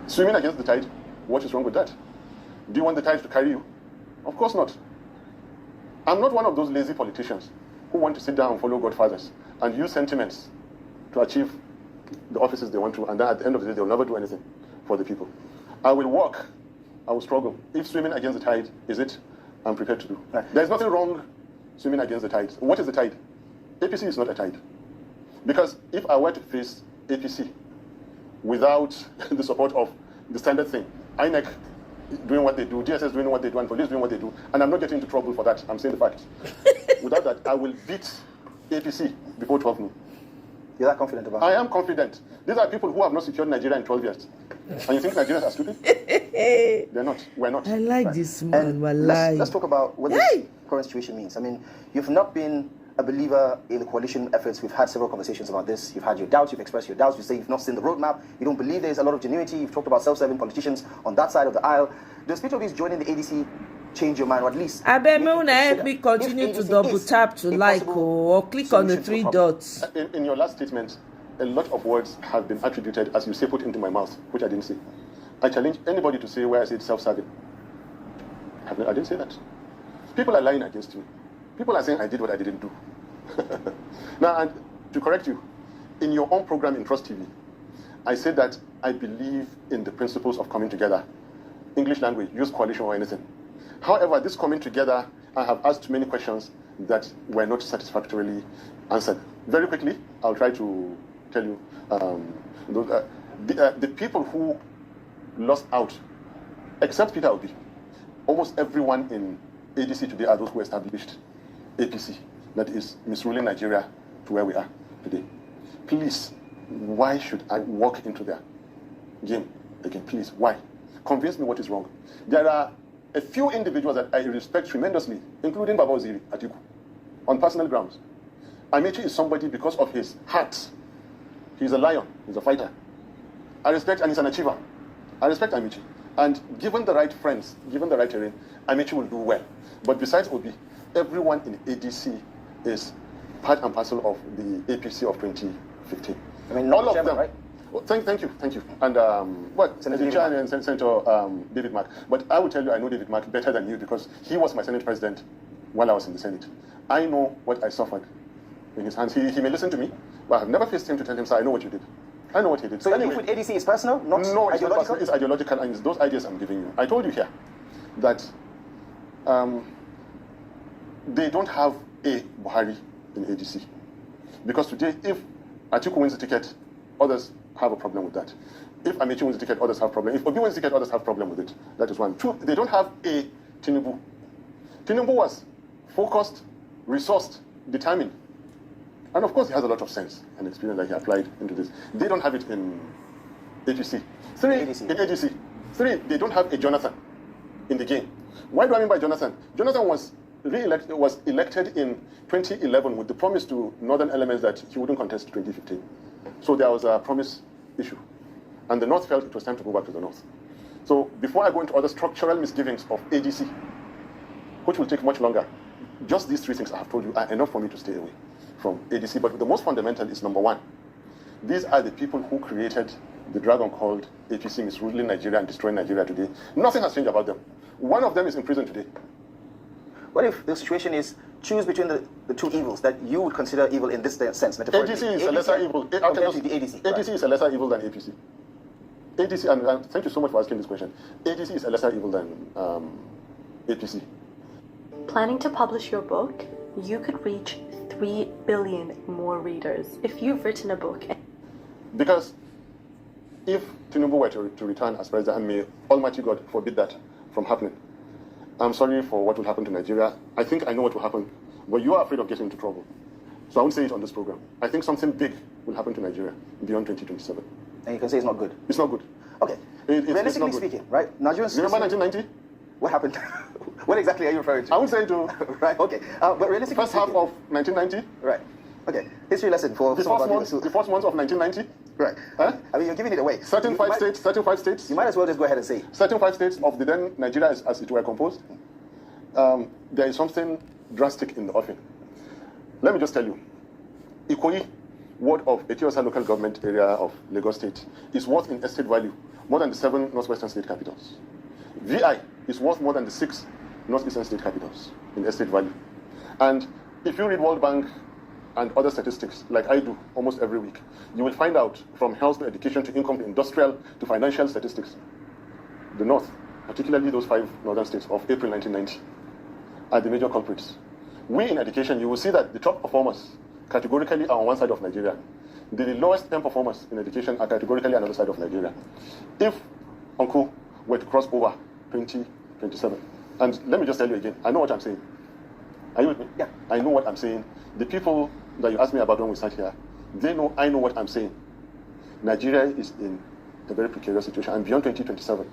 Swimming against the tide, what is wrong with that? Do you want the tide to carry you? Of course not. I'm not one of those lazy politicians who want to sit down and follow godfathers and use sentiments to achieve the offices they want to, and then at the end of the day, they'll never do anything for the people. I will work. I will struggle. If swimming against the tide is it, I'm prepared to do. Right. There's nothing wrong swimming against the tide. What is the tide? APC is not a tide. Because if I were to face APC without the support of the standard thing, INEC doing what they do, DSS doing what they do, and police doing what they do, and I'm not getting into trouble for that, I'm saying the fact. Without that, I will beat APC before 12 noon. You're that confident about it? I am confident. These are people who have not secured Nigeria in 12 years. And you think Nigerians are stupid? They're not. We're not. I like this man. Let's talk about what this current situation means. I mean, you've not been a believer in the coalition efforts. We've had several conversations about this. You've had your doubts. You've expressed your doubts. You say you've not seen the roadmap. You don't believe there's a lot of genuinity. You've talked about self-serving politicians on that side of the aisle. Does Peter Obi joining the ADC change your mind, or at least? I bet help me continue to double tap to like or click on the three dots. In your last statement, a lot of words have been attributed, as you say, put into my mouth, which I didn't say. I challenge anybody to say where I said self-serving. I didn't say that. People are lying against me. People are saying I did what I didn't do. Now, and to correct you, in your own program in Trust TV, I said that I believe in the principles of coming together. English language, use coalition or anything. However, this coming together, I have asked many questions that were not satisfactorily answered. Very quickly, I'll try to tell you. The people who lost out, except Peter Obi, almost everyone in ADC today are those who established APC, that is misruling Nigeria to where we are today. Please, why should I walk into their game again? Please, why? Convince me what is wrong. There are a few individuals that I respect tremendously, including Baba Oziri Atiku, on personal grounds. Amici is somebody because of his heart. He's a lion, he's a fighter. I respect, and he's an achiever. I respect Amici. And given the right friends, given the right terrain, Amici will do well. But besides Obi, everyone in ADC is part and parcel of the APC of 2015. I mean, all of Chairman, them. Right? Well, thank you. And Senator Chan and Senator David Mark. But I will tell you, I know David Mark better than you because he was my Senate president while I was in the Senate. I know what I suffered in his hands. He may listen to me, but I've never faced him to tell him, sir, I know what you did. I know what he did. So anyway, your beef with ADC is personal, not no, it's ideological? not personal, it's ideological, and it's those ideas I'm giving you. I told you here that they don't have a Buhari in ADC. Because today, if Atiku wins the ticket, others have a problem with that. If Amici wins the ticket, others have a problem. If Obi wins the ticket, others have a problem with it. That is one. Two, they don't have a Tinubu. Tinubu was focused, resourced, determined. And of course, he has a lot of sense and experience that he applied into this. They don't have it in APC. In ADC. Three, they don't have a Jonathan in the game. Why do I mean by Jonathan? Jonathan was elected in 2011 with the promise to northern elements that he wouldn't contest 2015. So there was a promise issue. And the North felt it was time to go back to the North. So before I go into other structural misgivings of ADC, which will take much longer, just these three things I have told you are enough for me to stay away from ADC. But the most fundamental is number one. These are the people who created the dragon called APC, misruling Nigeria and destroying Nigeria today. Nothing has changed about them. One of them is in prison today. What if the situation is choose between the two evils that you would consider evil in this sense, metaphorically? ADC is a lesser evil. ADC is a lesser evil than APC. ADC, and thank you so much for asking this question. ADC is a lesser evil than APC. Planning to publish your book, you could reach 3 billion more readers if you've written a book. Because if Tinubu were to return as president, and may Almighty God forbid that from happening, I'm sorry for what will happen to Nigeria. I think I know what will happen, but you are afraid of getting into trouble. So I won't say it on this program. I think something big will happen to Nigeria beyond 2027. And you can say it's not good? It's not good. Okay. Realistically speaking, right? Nigerians. Remember 1990? What happened? What exactly are you referring to? I won't say it to. Right, okay. But realistically First half of 1990? Right. Okay. History lesson for the first months of 1990? Right. Huh? I mean, you're giving it away. Certain five states. You might as well just go ahead and say. Certain 5 states of the then Nigeria as it were composed. There is something drastic in the offing. Let me just tell you. Ikoyi, ward of Etiosa local government area of Lagos State, is worth in estate value more than the 7 northwestern state capitals. VI is worth more than the 6 northeastern state capitals in estate value. And if you read World Bank and other statistics, like I do almost every week, you will find out from health to education to income to industrial to financial statistics, the North, particularly those 5 northern states of April 1990, are the major culprits. We in education, you will see that the top performers categorically are on one side of Nigeria. The lowest 10 performers in education are categorically on the other side of Nigeria. If Uncle were to cross over 2027, and let me just tell you again, I know what I'm saying. Are you with me? Yeah. I know what I'm saying. The people that you asked me about when we sat here, they know I know what I'm saying. Nigeria is in a very precarious situation, and beyond 2027,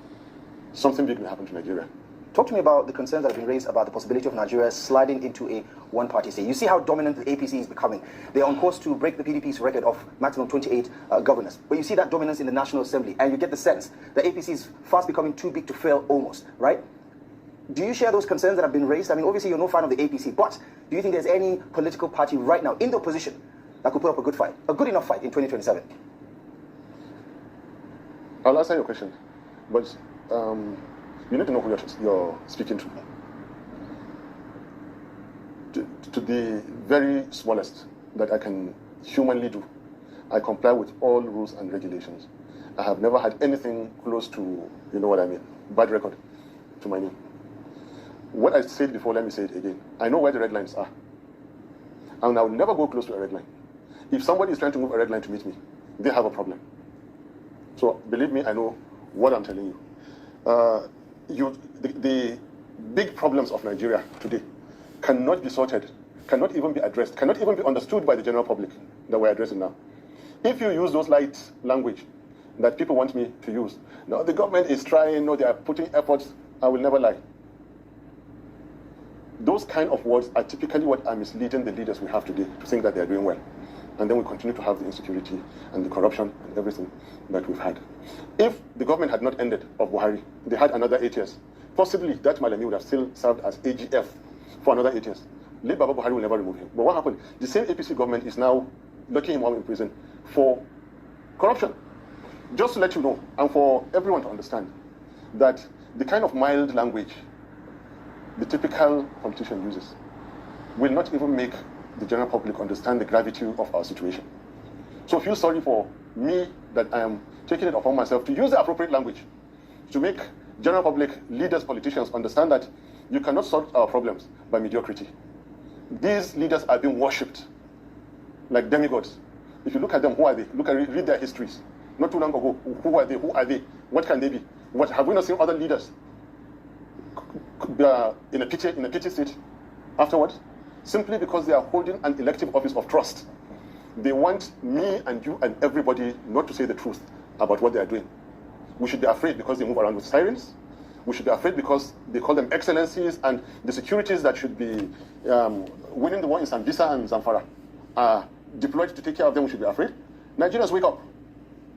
something big may happen to Nigeria. Talk to me about the concerns that have been raised about the possibility of Nigeria sliding into a one-party state. You see how dominant the APC is becoming. They're on course to break the PDP's record of maximum 28 governors. But you see that dominance in the National Assembly, and you get the sense that APC is fast becoming too big to fail almost, right? Do you share those concerns that have been raised? I mean, obviously, you're no fan of the APC, but do you think there's any political party right now in the opposition that could put up a good fight, a good enough fight in 2027? I'll answer your question, but you need to know who you're speaking to the very smallest that I can humanly do, I comply with all rules and regulations. I have never had anything close to, you know what I mean, bad record to my name. What I said before, let me say it again. I know where the red lines are. And I will never go close to a red line. If somebody is trying to move a red line to meet me, they have a problem. So believe me, I know what I'm telling you. The big problems of Nigeria today cannot be sorted, cannot even be addressed, cannot even be understood by the general public that we're addressing now. If you use those light language that people want me to use, no, the government is trying, no, they are putting efforts, I will never lie. Those kind of words are typically what are misleading the leaders we have today to think that they are doing well. And then we continue to have the insecurity and the corruption and everything that we've had. If the government had not ended of Buhari, they had another 8 years, possibly that Malami would have still served as AGF for another 8 years. Late Baba Buhari will never remove him. But what happened? The same APC government is now locking him up in prison for corruption. Just to let you know, and for everyone to understand, that the kind of mild language the typical politician uses will not even make the general public understand the gravity of our situation. So feel sorry for me that I am taking it upon myself to use the appropriate language to make general public, leaders, politicians understand that you cannot solve our problems by mediocrity. These leaders are being worshipped like demigods. If you look at them, who are they? Read their histories. Not too long ago, who are they? Who are they? What can they be? What have we not seen other leaders in a pity state afterwards? Simply because they are holding an elective office of trust. They want me and you and everybody not to say the truth about what they are doing. We should be afraid because they move around with sirens. We should be afraid because they call them excellencies, and the securities that should be winning the war in Sambisa and Zamfara are deployed to take care of them. We should be afraid. Nigerians, wake up.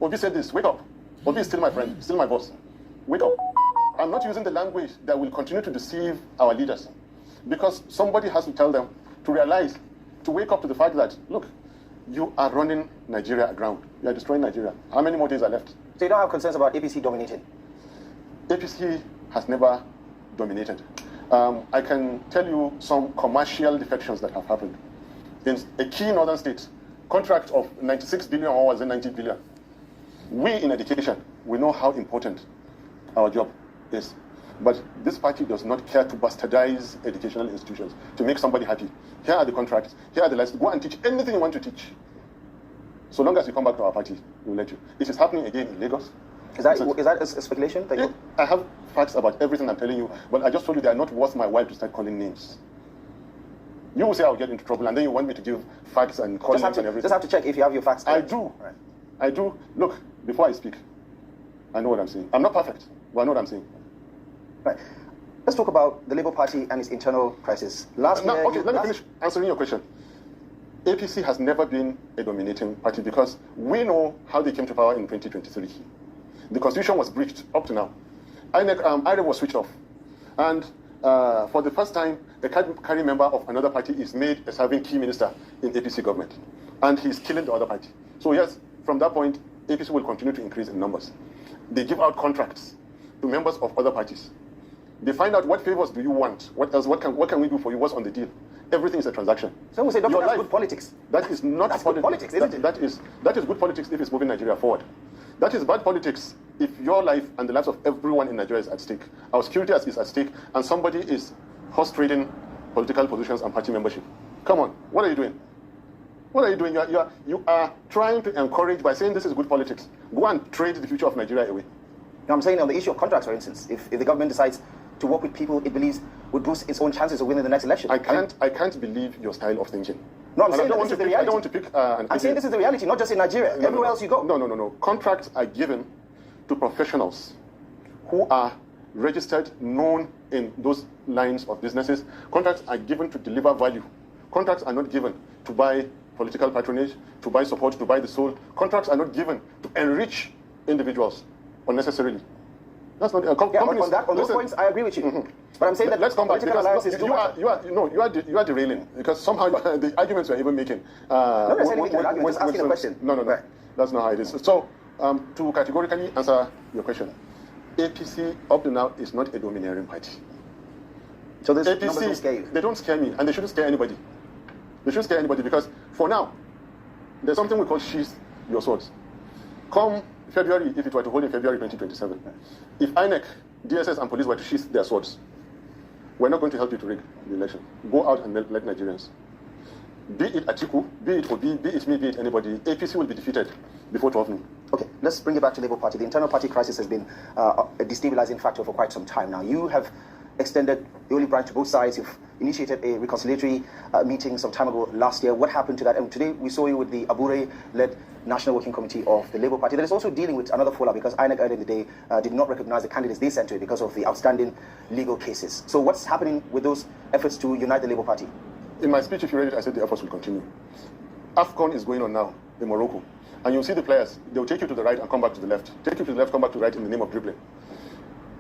Obi said this, wake up. Obi is still my friend, still my boss. Wake up. I'm not using the language that will continue to deceive our leaders, because somebody has to tell them to realize, to wake up to the fact that, look, you are running Nigeria aground. You are destroying Nigeria. How many more days are left? So you don't have concerns about APC dominating? APC has never dominated. I can tell you some commercial defections that have happened. In a key northern state, contract of 96 billion or was it 90 billion. We in education, we know how important our job is. But this party does not care to bastardize educational institutions to make somebody happy. Here are the contracts, here are the licenses. Go and teach anything you want to teach. So long as you come back to our party, we'll let you. It is happening again in Lagos. Is that a speculation? I have facts about everything I'm telling you, but I just told you they are not worth my while to start calling names. You will say I'll get into trouble, and then you want me to give facts and call names and everything. Just have to check if you have your facts. I do. Right. I do. Look, before I speak, I know what I'm saying. I'm not perfect, but I know what I'm saying. Right. Let's talk about the Labour Party and its internal crisis. Let me finish answering your question. APC has never been a dominating party because we know how they came to power in 2023. The constitution was breached up to now. INEC was switched off. And for the first time, a carrying member of another party is made a serving key minister in APC government. And he's killing the other party. So yes, from that point, APC will continue to increase in numbers. They give out contracts to members of other parties. They find out what favors do you want, what else, what can we do for you, what's on the deal. Everything is a transaction. Some will say, that's good politics. That is not politics, isn't it? That is good politics if it's moving Nigeria forward. That is bad politics if your life and the lives of everyone in Nigeria is at stake. Our security is at stake, and somebody is horse trading political positions and party membership. Come on, what are you doing? What are you doing? You are trying to encourage by saying this is good politics. Go and trade the future of Nigeria away. No, I'm saying on the issue of contracts, for instance, if the government decides to work with people it believes would boost its own chances of winning the next election. I can't believe your style of thinking. No, I'm saying this is the reality. I don't want to pick I'm saying this is the reality, not just in Nigeria. Everywhere else you go. No. Contracts are given to professionals who are registered, known in those lines of businesses. Contracts are given to deliver value. Contracts are not given to buy political patronage, to buy support, to buy the soul. Contracts are not given to enrich individuals unnecessarily. That's not companies. On those points, I agree with you. Mm-hmm. But I'm saying that let's come back because you are derailing because somehow the arguments you are even making. Just asking a question. No. Right. That's not how it is. So to categorically answer your question, APC up to now is not a domineering party. So this APC don't scare you? They don't scare me, and they shouldn't scare anybody. They shouldn't scare anybody because for now, there's something we call your swords. Come February, if it were to hold in February 2027, if INEC, DSS, and police were to sheath their swords, we're not going to help you to rig the election. Go out and let Nigerians. Be it Atiku, be it Obi, be it me, be it anybody, APC will be defeated before 12 noon. Okay, let's bring it back to Labour Party. The internal party crisis has been a destabilizing factor for quite some time now. You have extended the olive branch to both sides. You've initiated a reconciliatory meeting some time ago last year. What happened to that? And today we saw you with the Abure-led National Working Committee of the Labour Party that is also dealing with another fallout because INEC earlier in the day did not recognize the candidates they sent to it because of the outstanding legal cases. So what's happening with those efforts to unite the Labour Party? In my speech, if you read it, I said the efforts will continue. AFCON is going on now in Morocco. And you'll see the players, they'll take you to the right and come back to the left. Take you to the left, come back to the right in the name of dribbling.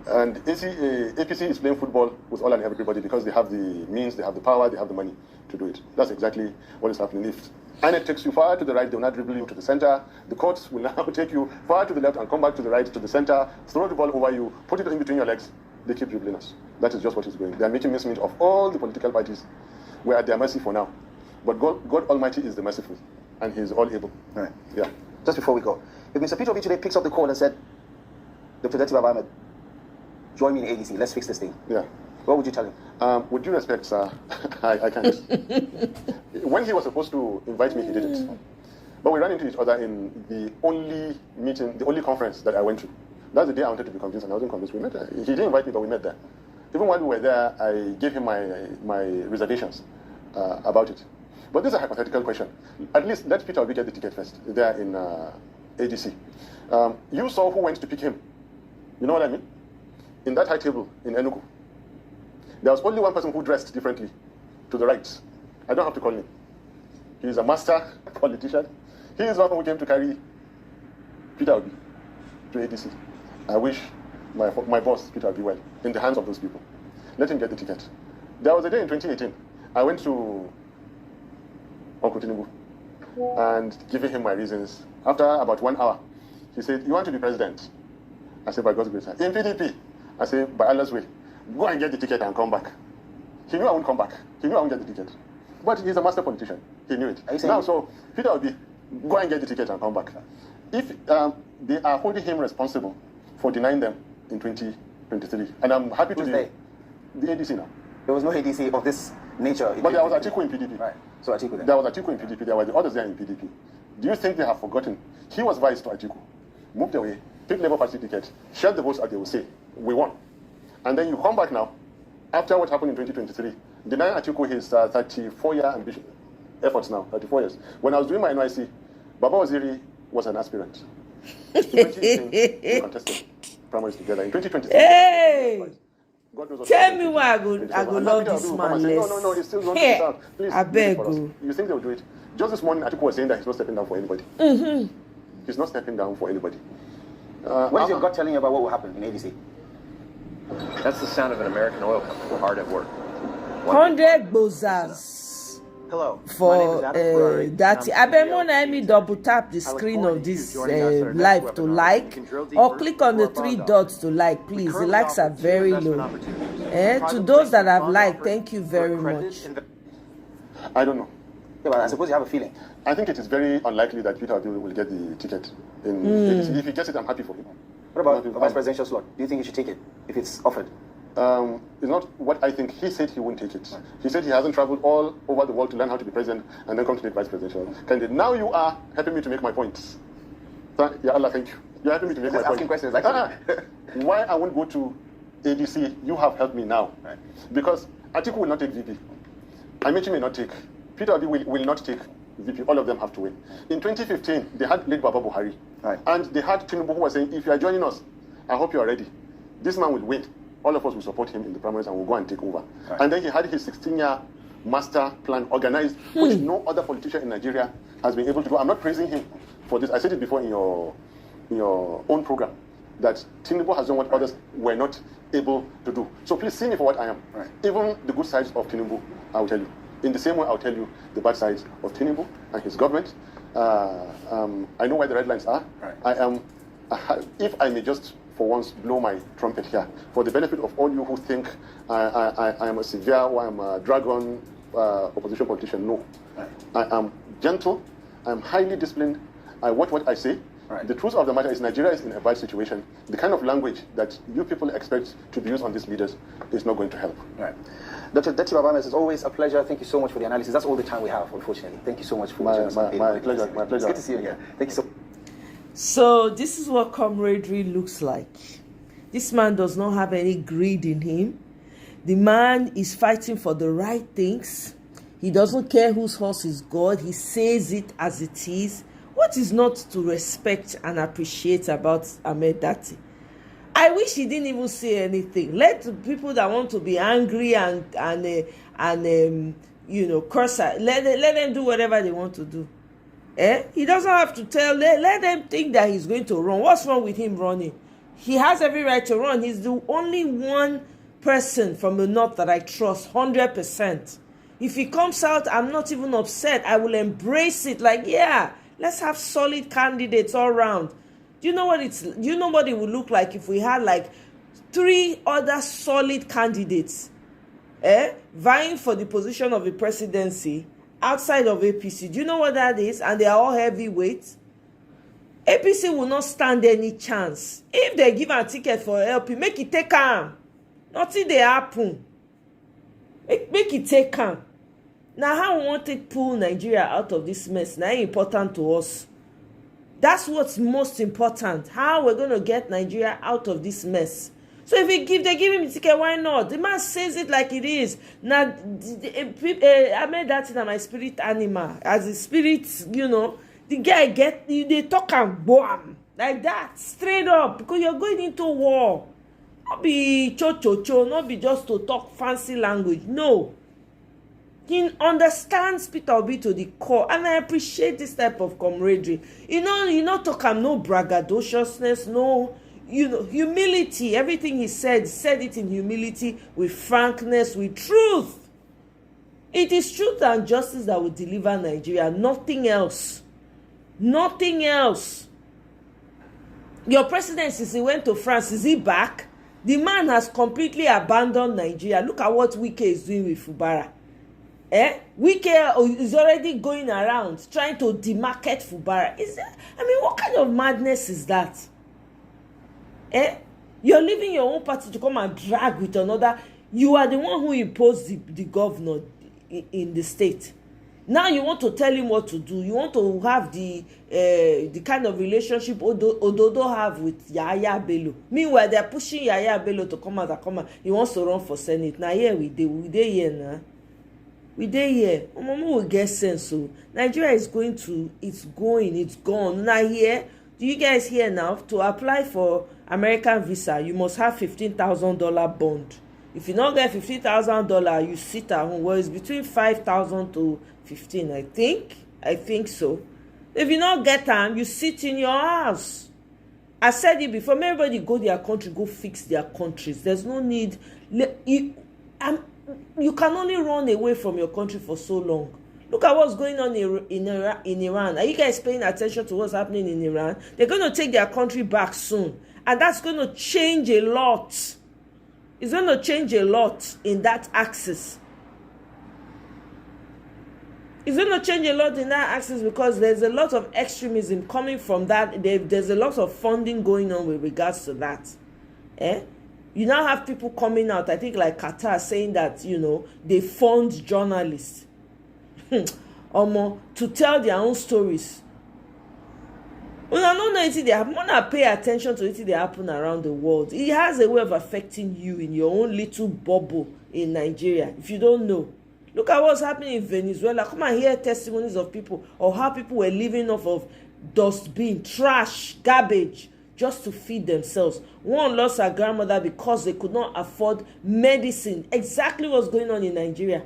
And APC is playing football with all and everybody because they have the means, they have the power, they have the money to do it. That's exactly what is happening. If INEC takes you far to the right, they will not dribble you to the center. The courts will now take you far to the left and come back to the right, to the center, throw the ball over you, put it in between your legs. They keep dribbling us. That is just what is going. They are making mincemeat of all the political parties. We're at their mercy for now. But God Almighty is the merciful, and He is all able. All right. Yeah. Just before we go, if Mr. Peter Obi today picks up the call and said, Dr. Datti Ahmed, join me in ADC, let's fix this thing. Yeah. What would you tell him? With due respect, sir, I can't. When he was supposed to invite me, he didn't. But we ran into each other in the only meeting, the only conference that I went to. That's the day I wanted to be convinced, and I wasn't convinced. We met there. He didn't invite me, but we met there. Even while we were there, I gave him my reservations about it. But this is a hypothetical question. At least let Peter Obi get the ticket first, there in ADC. You saw who went to pick him. You know what I mean? In that high table in Enugu, there was only one person who dressed differently, to the right. I don't have to call him. He is a master politician. He is the one who came to carry Peter Obi to ADC. I wish my boss, Peter Obi, well, in the hands of those people. Let him get the ticket. There was a day in 2018, I went to Uncle Tinubu and giving him my reasons. After about 1 hour, he said, "You want to be president?" I said, "By God's grace." "In PDP?" I said, "By Allah's will. Go and get the ticket and come back." He knew I won't come back. He knew I won't get the ticket. But he's a master politician. He knew it. Now, so Peter Obi, go and get the ticket and come back. If they are holding him responsible for denying them in 2023, and I'm happy to do the ADC now. There was no ADC of this nature. But there was Atiku in PDP. Right. So Atiku then. There was Atiku in PDP. There were the others there in PDP. Do you think they have forgotten? He was vice to Atiku. Moved away, picked Labour Party ticket, shared the votes as they will say, we won. And then you come back now, after what happened in 2023, denying Atiku his 34-year ambition, efforts now, 34 years. When I was doing my NYC, Baba Waziri was an aspirant. In 2018, we contested primaries together. In 2023, hey! God knows what tell me why I go love this man less. No, it's still not Here, please, I beg you. You think they will do it? Just this morning, Atiku was saying that he's not stepping down for anybody. He's not stepping down for anybody. What is your gut telling you about what will happen in ADC? That's the sound of an American oil company hard at work. 100 bozas. Hello. For Datti. I bet more let me double tap the screen of this live to like, or click on the 3 dots to like, please. The likes are very low. To those that have liked, thank you very much. I don't know. Yeah, but I suppose you have a feeling. I think it is very unlikely that Peter Obi will get the ticket in ADC. If he gets it, I'm happy for him. What about a vice presidential slot? Do you think he should take it if it's offered? It's not what I think. He said he won't take it. Right. He said he hasn't traveled all over the world to learn how to be president and then come to the vice presidential candidate. Now you are helping me to make my points. Yeah, Allah, thank you. You're helping me to make my point. Asking questions, actually. Why I won't go to ADC? You have helped me now. Right. Because Atiku will not take VP. Amici may not take. Peter Obi will not take VP. All of them have to win. In 2015, they had late Baba Buhari. Right. And they had Tinubu who was saying, if you are joining us, I hope you are ready. This man will win. All of us will support him in the primaries and we'll go and take over. Right. And then he had his 16-year master plan organized, which no other politician in Nigeria has been able to do. I'm not praising him for this. I said it before in your own program, that Tinubu has done what others were not able to do. So please see me for what I am. Right. Even the good sides of Tinubu, I will tell you. In the same way, I'll tell you the bad sides of Tinubu and his government. I know where the red lines are. Right. If I may just for once blow my trumpet here, for the benefit of all you who think I am a severe or I'm a dragon opposition politician, no. Right. I am gentle, I am highly disciplined, I watch what I say. Right. The truth of the matter is Nigeria is in a bad situation. The kind of language that you people expect to be used on these leaders is not going to help. Right. Dr. Datti Baba, it's always a pleasure. Thank you so much for the analysis. That's all the time we have, unfortunately. Thank you so much for my pleasure. My pleasure. It's good to see you again. Thank you so much. So this is what camaraderie looks like. This man does not have any greed in him. The man is fighting for the right things. He doesn't care whose horse is God. He says it as it is. What is not to respect and appreciate about Ahmed Datti? I wish he didn't even say anything. Let the people that want to be angry and curse, let them do whatever they want to do. He doesn't have to tell. Let them think that he's going to run. What's wrong with him running? He has every right to run. He's the only one person from the north that I trust 100%. If he comes out, I'm not even upset. I will embrace it. Like, yeah, let's have solid candidates all around. Do you know what it would look like if we had like 3 other solid candidates vying for the position of the presidency outside of APC? Do you know what that is? And they are all heavyweights. APC will not stand any chance. If they give a ticket for LP, make it take am. Nothing they happen. Make it take am. Now, how we want to pull Nigeria out of this mess? Now, important to us. That's what's most important. How we're going to get Nigeria out of this mess. So if they give him the ticket, why not? The man says it like it is. Now, Ahmed Datti na my spirit animal. As a spirit, the guy they talk and boom like that, straight up, because you're going into war. Not be cho, not be just to talk fancy language. No. He understands Peter Obi to the core, and I appreciate this type of camaraderie. You know, talk am no braggadociousness, no, humility. Everything he said it in humility, with frankness, with truth. It is truth and justice that will deliver Nigeria, nothing else. Nothing else. Your president, since he went to France, is he back? The man has completely abandoned Nigeria. Look at what Wike is doing with Fubara. Wike is already going around trying to demarket Fubara. What kind of madness is that? You're leaving your own party to come and drag with another. You are the one who imposed the governor in the state. Now you want to tell him what to do. You want to have the kind of relationship Ododo have with Yaya Bello. Meanwhile, they're pushing Yaya Bello to come out. He wants to run for Senate. Now here we dey here now. We dey here. Mama will get sense. So Nigeria is it's gone. Now here, do you guys hear now? To apply for American visa, you must have $15,000 bond. If you not get $15,000, you sit at home. Well, it's between 5,000 to 15, I think so. If you not get them, you sit in your house. I said it before. Everybody go their country, go fix their countries. There's no need. You can only run away from your country for so long. Look at what's going on in Iran. Are you guys paying attention to what's happening in Iran? They're going to take their country back soon, and that's going to change a lot. It's going to change a lot in that axis. It's going to change a lot in that axis because there's a lot of extremism coming from that. There's a lot of funding going on with regards to that. You now have people coming out, I think like Qatar, saying that, they fund journalists to tell their own stories. When I don't know anything they happen, I pay attention to anything that happen around the world. It has a way of affecting you in your own little bubble in Nigeria. If you don't know, look at what's happening in Venezuela. Come and hear testimonies of people or how people were living off of dustbin, trash, garbage, just to feed themselves. One lost her grandmother because they could not afford medicine. Exactly what's going on in Nigeria.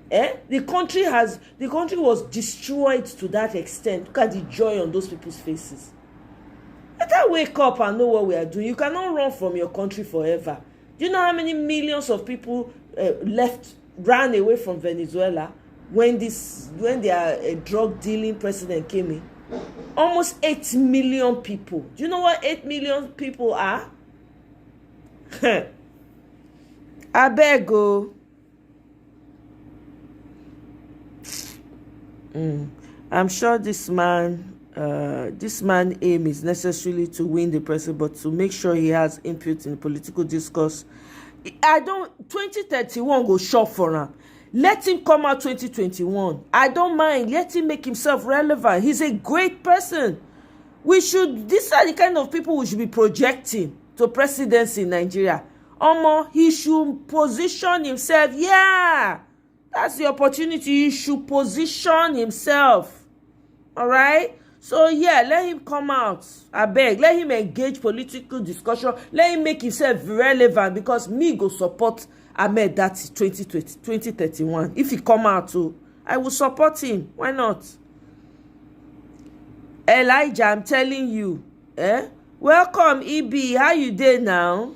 The country was destroyed to that extent. Look at the joy on those people's faces. Better wake up and know what we are doing. You cannot run from your country forever. Do you know how many millions of people ran away from Venezuela when their drug dealing president came in? Almost 8 million people. Do you know what 8 million people are? I beg you. I'm sure this man aim is necessarily to win the president, but to make sure he has input in political discourse. 2031 go short for him. Let him come out 2021. I don't mind. Let him make himself relevant. He's a great person. These are the kind of people we should be projecting to presidency in Nigeria. He should position himself. Yeah, that's the opportunity. He should position himself. All right? So, yeah, let him come out. I beg. Let him engage political discussion. Let him make himself relevant, because me go support Ahmed Datti 2031. If he come out too, I will support him. Why not? Elijah, I'm telling you. Welcome, EB. How you doing now?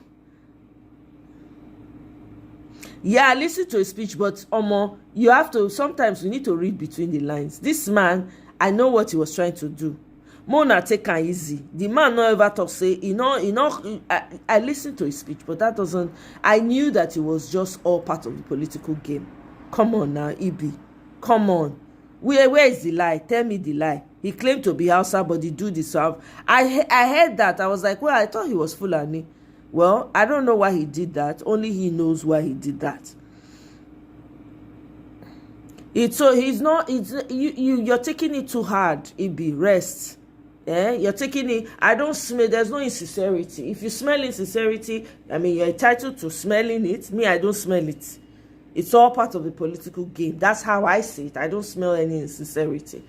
Yeah, listen to his speech, but you have to, sometimes you need to read between the lines. This man, I know what he was trying to do. Mona take it easy. The man no ever talk say, I listened to his speech, but that doesn't, I knew that it was just all part of the political game. Come on now, EB. Come on. Where is the lie? Tell me the lie. He claimed to be Hausa, but he do this. I heard that. I was like, well, I thought he was Fulani. Well, I don't know why he did that. Only he knows why he did that. You're taking it too hard, EB. Rest. You're taking it. I don't smell. There's no insincerity. If you smell insincerity, you're entitled to smelling it. Me, I don't smell it. It's all part of the political game. That's how I see it. I don't smell any insincerity.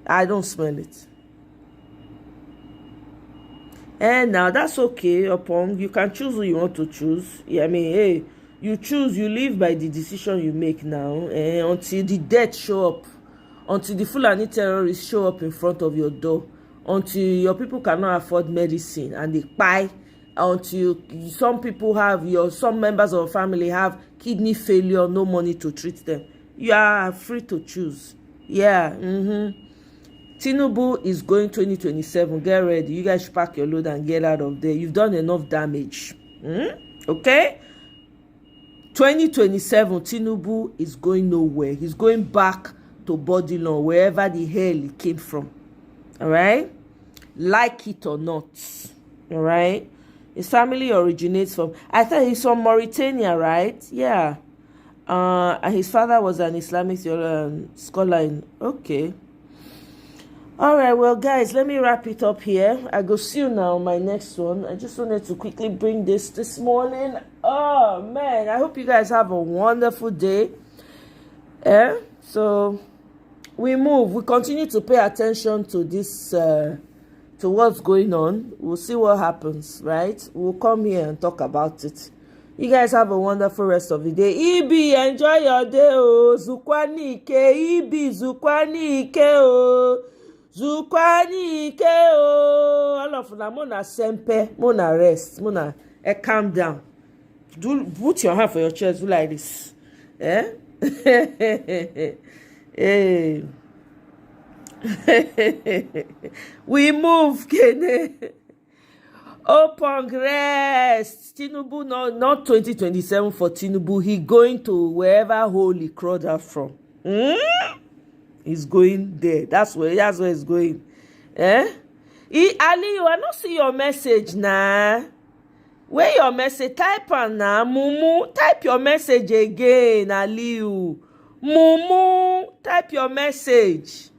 I don't smell it. And now that's okay. You can choose who you want to choose. Yeah, hey, you choose. You live by the decision you make now. Until the death show up, until the Fulani terrorists show up in front of your door, until your people cannot afford medicine and they buy, until some members of your family have kidney failure, no money to treat them. You are free to choose. Yeah. Tinubu is going 2027. Get ready. You guys should pack your load and get out of there. You've done enough damage. Okay? 2027, Tinubu is going nowhere. He's going back to Bodilon, wherever the hell he came from. All right? Like it or not. All right? His family originates from, I thought he's from Mauritania, right? Yeah. His father was an Islamic scholar. Okay. All right, well, guys, let me wrap it up here. I go see you now on my next one. I just wanted to quickly bring this morning. Oh, man, I hope you guys have a wonderful day. So we continue to pay attention to this, to what's going on. We'll see what happens, right? We'll come here and talk about it. You guys have a wonderful rest of the day. EB, enjoy your day. Zukwani Ike, EB, Zukwani Ike, Zukwani Ike, all of them, Mona sempe, Mona rest, Mona, calm down. Put your hand for your chest, do like this. Hey. We move, Kene. Open rest. Tinubu, not 2027 for Tinubu. He going to wherever hole he crawled out from. He's going there. That's where he's going. Ali, I don't see your message now. Where your message? Type on now. Mumu, type your message again, Ali. Mumu, type your message.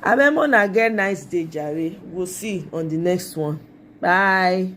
I remember again, nice day, Jerry. We'll see on the next one. Bye.